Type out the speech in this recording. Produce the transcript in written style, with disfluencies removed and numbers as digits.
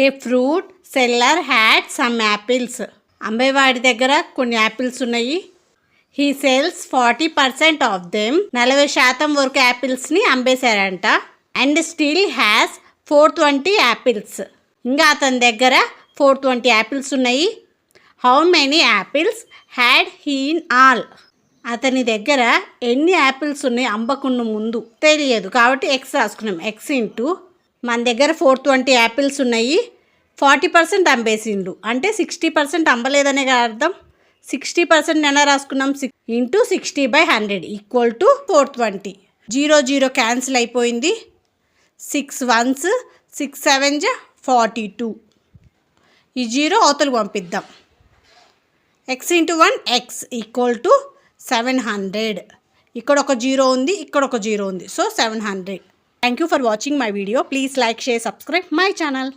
A fruit seller had some apples. అమ్మేవాడి దగ్గర కొన్ని యాపిల్స్ ఉన్నాయి. He sales 40% of them. 40% వరకు యాపిల్స్ని అమ్మేశారంట. And still has 420 apples. ఇంకా అతని దగ్గర 420 యాపిల్స్ ఉన్నాయి. How many apples had he in all. అతని దగ్గర ఎన్ని యాపిల్స్ ఉన్నాయి అమ్మకుండా ముందు తెలియదు కాబట్టి ఎక్స్ రాసుకున్నాం. ఎక్స్ ఇంటూ మన దగ్గర 420 యాపిల్స్ ఉన్నాయి, 40% అమ్మేసిండు అంటే 60% అమ్మలేదనే అర్థం. 60% ఎలా రాసుకున్నాం, 6 ఇంటూ 60/100 ఈక్వల్ టు 420. 0 0 క్యాన్సిల్ అయిపోయింది. 6 1s 6 7s 42. ఈ 0 అవతలకు పంపిద్దాం. X into 1 X equal to 700. ఇక్కడ ఒక 0 ఉంది, ఇక్కడ ఒక 0 ఉంది, so 700. Thank you for watching my video. Please like, share, subscribe my channel.